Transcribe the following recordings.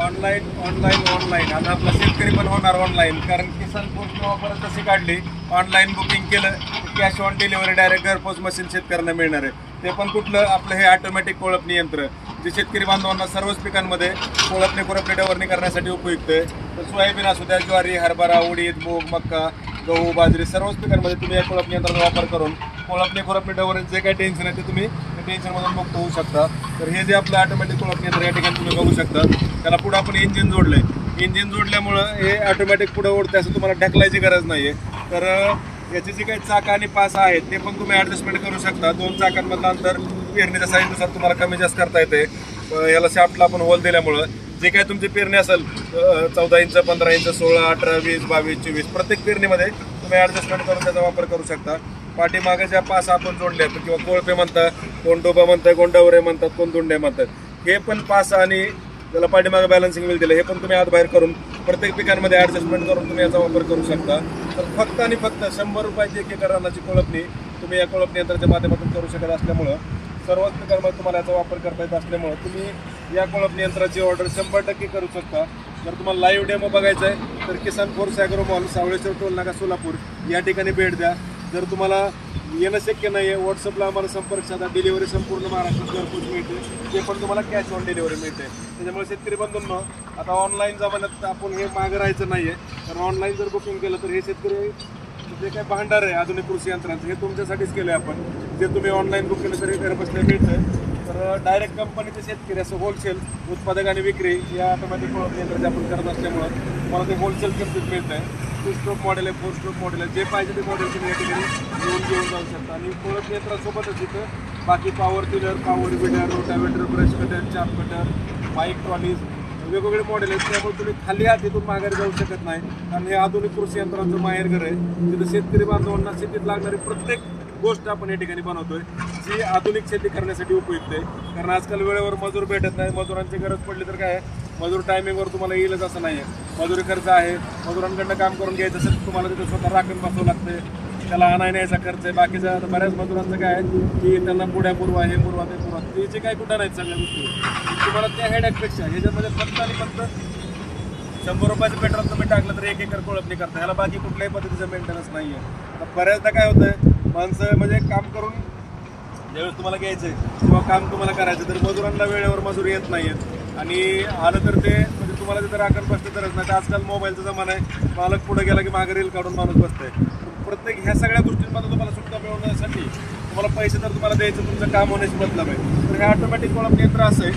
Online online online आता आपला शेतकरी पण होणार ऑनलाईन, कारण किसान पोस्ट ऑफर कशी काढली, ऑनलाईन बुकिंग केलं कॅश ऑन डिलिव्हरी डायरेक्ट घरपोच मशीन शेतकऱ्यांना मिळणार आहे. ते पण कुठलं आपलं हे ऑटोमॅटिक कोळपणी यंत्र, जे शेतकरी बांधवांना सर्वच पिकांमध्ये कोळपणी खुरपणी डवरणी करण्यासाठी उपयुक्त आहे. तर सोयाबीन असू द्या, ज्वारी, हरभरा, उडीद, मूग, मक्का, गहू, बाजरी सर्वच पिकांमध्ये तुम्ही या कोळपणी यंत्राचा वापर करून कोळपणी खुरपणी डवरणी जे काही टेन्शन आहे ते तुम्ही टेन्शनमधून मुक्त होऊ शकता. तर हे जे आपलं ऑटोमॅटिक कोळपणी यंत्र या ठिकाणी तुम्ही बघू शकता, त्याला पुढं आपण इंजिन जोडलं आहे. इंजिन जोडल्यामुळं हे ऑटोमॅटिक पुढं ओढते, असं तुम्हाला ढकलायची गरज नाही आहे. तर याची जी काही चाकं आणि पास आहेत ते पण तुम्ही ॲडजस्टमेंट करू शकता. 2 चाकांमधलं अंतर पेरणीच्या साईजनुसार तुम्हाला कमी जास्त करता येते. याला शाफ्टला आपण होल दिल्यामुळं जे काही तुमची पेरणी असेल 14 इंच, 15 इंच, 16, 18, 20, 22, 24 प्रत्येक पेरणीमध्ये तुम्ही ॲडजस्टमेंट करून त्याचा वापर करू शकता. पाठीमागे ज्या पास आपण जोडले आहेत किंवा कोळपे म्हणतात, कोण डोबा म्हणतात, कोण डवरे म्हणतात, कोण दुंडे म्हणतात, हे पण पास आणि त्याला पाठीमागे बॅलन्सिंग व्हील दिलं, हे पण तुम्ही आत बाहेर करून प्रत्येक पिकांमध्ये ॲडजस्टमेंट करून तुम्ही याचा वापर करू शकता. तर फक्त आणि फक्त 100 रुपयाची 1 एकर रानाची कोळपणी तुम्ही या कोळपणी यंत्राच्या माध्यमातून करू शकत असल्यामुळं, सर्वच पिकांमध्ये तुम्हाला याचा वापर करता येत असल्यामुळं तुम्ही या कोळपणी यंत्राची ऑर्डर 100% करू शकता. जर तुम्हाला लाईव्ह डेमो बघायचा आहे तर किसान force agro mall, Savaleshwar toll नाका, सोलापूर या ठिकाणी भेट द्या. जर तुम्हाला येणं शक्य नाही आहे, व्हॉट्सअपला आम्हाला संपर्क साधा. डिलिव्हरी संपूर्ण महाराष्ट्रात घरपोच मिळते, ते पण तुम्हाला कॅश ऑन डिलिव्हरी मिळते. त्याच्यामुळे शेतकरी बंधूंनो, आता ऑनलाईन जमान्यात आपण हे मागं राहायचं नाही आहे. कारण ऑनलाईन जर बुकिंग केलं तर हे शेतकरी जे काही भांडार आहे आधुनिक कृषी यंत्रांचं, हे तुमच्यासाठीच केलं आहे आपण. जे तुम्ही ऑनलाईन बुक केलं तरी घर बसल्या मिळतं. तर डायरेक्ट कंपनीचे शेतकरी असं होलसेल उत्पादक आणि विक्री या ऑटोमॅटिक कोळपणी यंत्राचे आपण करत असल्यामुळं तुम्हाला ते होलसेल किमतीत मिळतं आहे. 2 स्ट्रोक मॉडेल आहे, 4 स्ट्रोक मॉडेल आहे, जे पाहिजे ते मॉडेल तुम्ही या ठिकाणी घेऊन जाऊ शकता. आणि कोळपणी यंत्रासोबतच इथं बाकी power tiller, power weeder, rotavator, brush cutter, चाप कटर, बाईक ट्रॉलीज वेगवेगळे मॉडेल आहेत. त्यामुळे तुम्ही खाली हात इथून माघारी जाऊ शकत नाही, कारण हे आधुनिक कृषी यंत्रांचं माहेरघर आहे. तिथं शेतकरी बांधवांना शेतीत लागणारी प्रत्येक गोष्ट आपण या ठिकाणी बनवतोय, जी आधुनिक शेती करण्यासाठी उपयुक्त आहे. कारण आजकाल वेळेवर मजूर भेटत नाही. मजुरांची गरज पडली तर काय, मजूर टायमिंगवर तुम्हाला येईलच असं नाही आहे. मजुरी खर्च आहे, मजुरांकडनं काम करून घ्यायचं असेल तर तुम्हाला तिथं स्वतः राखण बसावं लागते, त्याला आणायला यायचा खर्च आहे. बाकीचा बऱ्याच मजुरांचं काय आहे की त्यांना पुढ्या पुरवा, हे पुरवा, ते पुरवा, ते जे काय कुठं नाहीत सगळ्या गोष्टी. तुम्हाला त्या हेडॅकपेक्षा ह्याच्यामध्ये फक्त आणि फक्त 100 रुपयाचं पेट्रोल तुम्ही टाकलं तर 1 एकर कोळपणी करता. ह्याला बाकी कुठल्याही पद्धतीचं मेंटेनन्स नाही आहे. आता बऱ्याचदा काय होतं आहे, माणसं म्हणजे काम करून ज्यावेळेस तुम्हाला घ्यायचं आहे किंवा काम तुम्हाला करायचं तर मजुरांना वेळेवर मजुरी येत नाही आहेत. आणि आलं तर ते म्हणजे तुम्हाला तिथं राखण बसते तरच नाही. तर आजकाल मोबाईलचा जमाना आहे, मालक पुढे गेला की मागे रील काढून माणूस बसतंय. प्रत्येक ह्या सगळ्या गोष्टींमध्ये तुम्हाला सुविधा मिळवण्यासाठी तुम्हाला पैसे तर तुम्हाला द्यायचं, तुमचं काम होण्याची मतलब आहे. तर हे ऑटोमॅटिक कोळपणी यंत्र असं आहे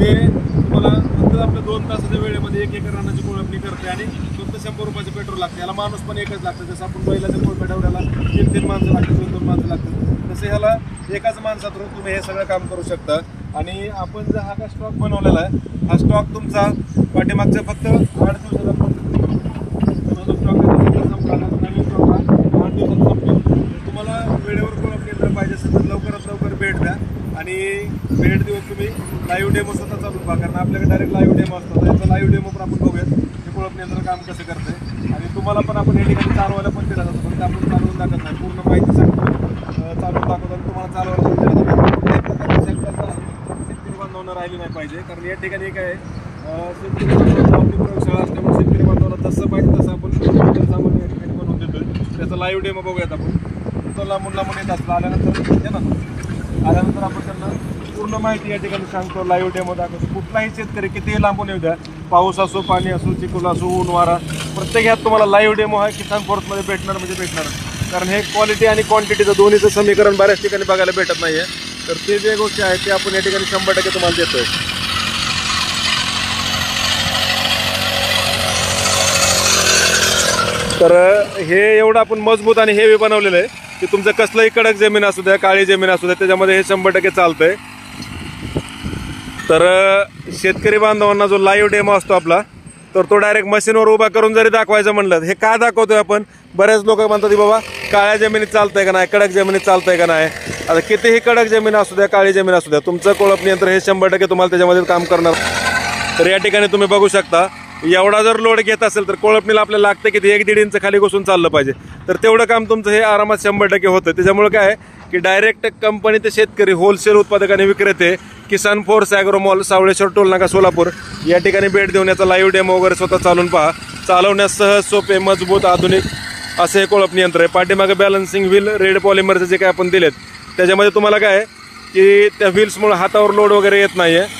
ते तुम्हाला फक्त आपल्या 2 तासाच्या वेळेमध्ये 1 एकर रानाची कोळपणी करते आणि फक्त 100 रुपयाचं पेट्रोल लागते. याला माणूस पण एकच लागतं. जसं आपण बैलाच्या कोळप्या डवऱ्याला 3 माणसं लागतात, 2 माणसं लागतात, तसं ह्याला एकाच माणसात तुम्ही हे सगळं काम करू शकता. आणि आपण जो हा स्टॉक बनवलेला आहे, हा स्टॉक तुमचा पाठीमागचा फक्त 8 दिवसाचा तुम्हाला वेळेवर कोळपणी यंत्र पाहिजे असेल तर लवकरात लवकर भेट द्या. आणि भेट देऊन तुम्ही लाईव्ह डेमो स्वतः चालू पहा, कारण आपल्याकडे डायरेक्ट लाईव्ह डेमो असतात. याचा लाईव्ह डेमो पण आपण बघूयात हे कोळपणी यंत्र काम कसं करते. आणि तुम्हाला पण आपण या ठिकाणी चालवायला पण दिला जातो, फक्त आपण चालवून दाखवत नाही, पूर्ण माहिती सांगतो, चालवून दाखवतो आणि तुम्हाला चालवायला पण दिला जातो. शेतकरी बांधवांना राहिली नाही पाहिजे, कारण या ठिकाणी काय शेतकरी बांधवांची प्रयोगशाळा असल्यामुळे शेतकरी बांधवांना जसं पाहिजे तसं आपण सामान या ठिकाणी बनवून देतोय. त्याचा लाईव्ह डेमो बघूयात आपण. तो लांबून येत असला आल्यानंतर आपण त्यांना पूर्ण माहिती या ठिकाणी सांगतो, लाईव्ह डेमो दाखवतो. कुठलाही शेतकरी कितीही लांबून येऊ द्या, पाऊस असो, पाणी असो, चिखल असो, ऊन वारा, प्रत्येक ह्यात तुम्हाला लाईव्ह डेमो हा किसान फोर्समध्ये भेटणार म्हणजे भेटणार. कारण हे क्वालिटी आणि क्वांटिटीचं दोन्हीचं समीकरण बऱ्याच ठिकाणी बघायला भेटत नाही आहे. तर ते जे गोष्टी आहेत ते आपण या ठिकाणी 100% तुम्हाला देतोय. तर हे एवढं आपण मजबूत आणि हेवी बनवलेलं आहे की तुमचं कसलंही कडक जमीन असू द्या, काळी जमीन असू द्या, त्याच्यामध्ये हे 100% चालतंय. तर शेतकरी बांधवांना जो लाईव्ह डेमो असतो आपला, तर तो डायरेक्ट मशीनवर उभा करून जरी दाखवायचं म्हणलं, हे का दाखवतोय आपण, बरेच लोक म्हणतात की बाबा काळ्या जमिनीत चालतंय का नाही, कडक जमिनीत चालतंय का नाही. आता कितीही कडक जमीन असू द्या, काळी जमीन असू द्या, तुमचं कोळपणी यंत्र हे 100% तुम्हाला त्याच्यामध्ये काम करणार. तर या ठिकाणी तुम्ही बघू शकता एवढा जर लोड घेत असेल तर कोळपणीला आपल्याला लागतं की ते 1-1.5 इंच खाली घुसून चाललं पाहिजे. तर तेवढं काम तुमचं हे आरामात 100% होतं. त्याच्यामुळे काय आहे की डायरेक्ट कंपनी ते शेतकरी, होलसेल उत्पादक आणि विक्रेते किसान force agro mall, Savaleshwar toll नाका, सोलापूर या ठिकाणी भेट देऊन याचा लाईव्ह डेमो वगैरे स्वतः चालून पहा. चालवण्यास सहज, सोपे, मजबूत, आधुनिक असे हे कोळपणी यंत्र आहे. पाठीमागे बॅलन्सिंग व्हील रेड पॉलिमरचे जे काय आपण दिलेत त्याच्यामध्ये तुम्हाला काय आहे की त्या व्हील्समुळे हातावर लोड वगैरे येत नाही आहे.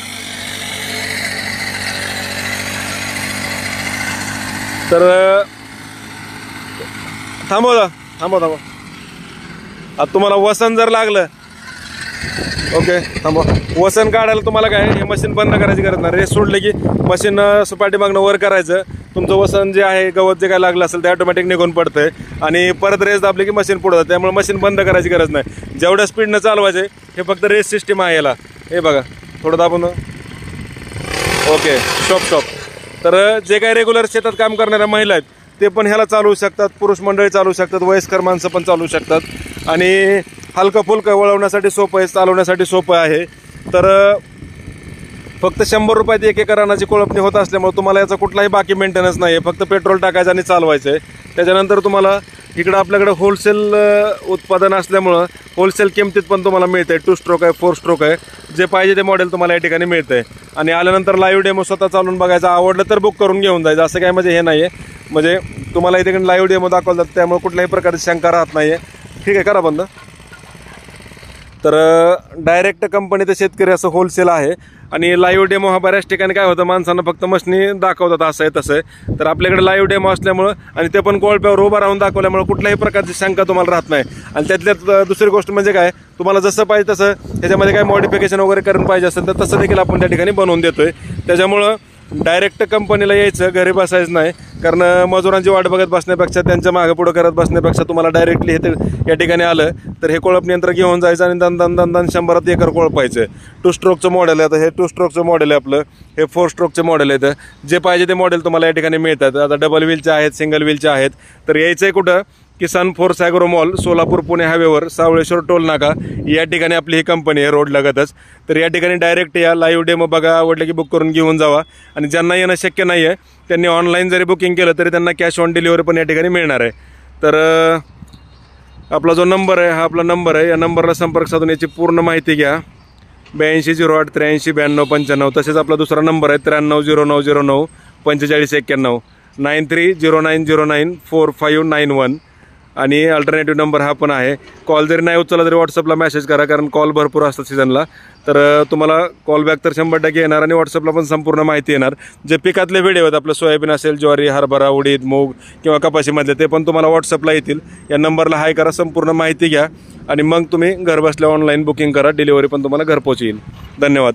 तर थांबवा. आता तुम्हाला वसन जर लागलं, ओके थांबवा, वसन काढायला तुम्हाला काय हे मशीन बंद करायची गरज नाही. रेस सोडले की मशीन पाठीमागनं वर करायचं, तुमचं वसन जे आहे, गवत जे काय लागलं असेल ते ऑटोमॅटिक निघून पडतंय आणि परत रेस दाबली की मशीन पुढं जातं. त्यामुळे मशीन बंद करायची गरज नाही. जेवढ्या स्पीडनं चालवायचे हे फक्त रेस सिस्टीम आहे याला. हे बघा थोडं दाबून, ओके स्टॉप. तर जे काही रेग्युलर शेतात काम करणाऱ्या महिला आहेत ते पण ह्याला चालवू शकतात, पुरुष मंडळी चालवू शकतात, वयस्कर माणसं पण चालवू शकतात आणि हलकं फुलकं वळवण्यासाठी सोपं आहे, चालवण्यासाठी सोपं आहे. तर फक्त 100 रुपयात 1 एकर रानाची कोळपणी होत असल्यामुळे तुम्हाला याचा कुठलाही बाकी मेंटेनन्स नाही आहे. फक्त पेट्रोल टाकायचं आणि चालवायचं आहे. त्याच्यानंतर तुम्हाला इकडं आपल्याकडे होलसेल उत्पादन असल्यामुळं होलसेल किमतीत पण तुम्हाला मिळतं आहे. 2 स्ट्रोक आहे, 4 स्ट्रोक आहे, जे पाहिजे ते मॉडेल तुम्हाला या ठिकाणी मिळतं आहे. आणि आल्यानंतर लाईव्ह डेमो स्वतः चालून बघायचं, आवडलं तर बुक करून घेऊन जायचं. असं काय म्हणजे हे नाही आहे, म्हणजे तुम्हाला इथे लाईव्ह डेमो दाखवलं जातं त्यामुळे कुठल्याही प्रकारची शंका राहत नाही आहे. ठीक आहे, करा बंद. तर डायरेक्ट कंपनी ते शेतकरी असं होलसेल आहे. आणि लाईव्ह डेमो हा बऱ्याच ठिकाणी काय होतं, माणसांना फक्त मशनी दाखवतात असं आहे तसं आहे. तर आपल्याकडे लाईव्ह डेमो असल्यामुळं आणि ते पण कोळप्यावर उभं राहून दाखवल्यामुळे कुठल्याही प्रकारची शंका तुम्हाला राहत नाही. आणि त्यातल्यात दुसरी गोष्ट म्हणजे काय, तुम्हाला जसं पाहिजे तसं त्याच्यामध्ये काय मॉडिफिकेशन वगैरे करून पाहिजे असेल तर तसं देखील आपण त्या ठिकाणी बनवून देतोय. त्याच्यामुळं डायरेक्ट कंपनीला यायचं, घरी बसायचं नाही. कारण मजुरांची वाट बघत बसण्यापेक्षा, त्यांच्या मागे पुढं करत बसण्यापेक्षा तुम्हाला डायरेक्टली हे या ठिकाणी आलं तर हे कोळपणी यंत्र घेऊन जायचं आणि दन 100 एकर कोळपायचं. 2 स्ट्रोकचं मॉडेल आहे. आता हे 2 स्ट्रोकचं मॉडेल आहे आपलं, हे 4 स्ट्रोकचे मॉडेल आहे. जे पाहिजे ते मॉडेल तुम्हाला या ठिकाणी मिळतात. आता डबल व्हीलचे आहेत, सिंगल व्हीलचे आहेत. तर यायचं आहे कुठं, Kisan force agro mall, Solapur Pune हायवेवर, सावळेश्वर टोल नाका या ठिकाणी आपली ही कंपनी आहे, रोड लगतच. तर या ठिकाणी डायरेक्ट या, लाईव्ह डेमो बघा, आवडलं की बुक करून घेऊन जावा. आणि ज्यांना येणं शक्य नाही आहे त्यांनी ऑनलाईन जरी बुकिंग केलं तरी त्यांना कॅश ऑन डिलिव्हरी पण या ठिकाणी मिळणार आहे. तर आपला जो नंबर आहे हा आपला नंबर आहे. या नंबरला संपर्क साधून याची पूर्ण माहिती घ्या. 8208 83 92 95. तसेच आपला दुसरा नंबर आहे 930909 4591 930909 4591. आणि अल्टरनेटिव्ह नंबर हा पण आहे. कॉल जरी नाही उचलला तरी व्हॉट्सअपला मेसेज करा, कारण कॉल भरपूर असतात सीझनला. तर तुम्हाला कॉल बॅक तर 100% येणार आणि व्हॉट्सअपला पण संपूर्ण माहिती येणार. जे पिकातले व्हिडिओ आहेत, आपलं सोयाबीन असेल, ज्वारी, हरभरा, उडीद, मूग किंवा कपाशीमधले, ते पण तुम्हाला व्हॉट्सअपला येतील. या नंबरला हाय करा, संपूर्ण माहिती घ्या आणि मग तुम्ही घरबसल्या ऑनलाईन बुकिंग करा. डिलिव्हरी पण तुम्हाला घरपोच येईल. धन्यवाद.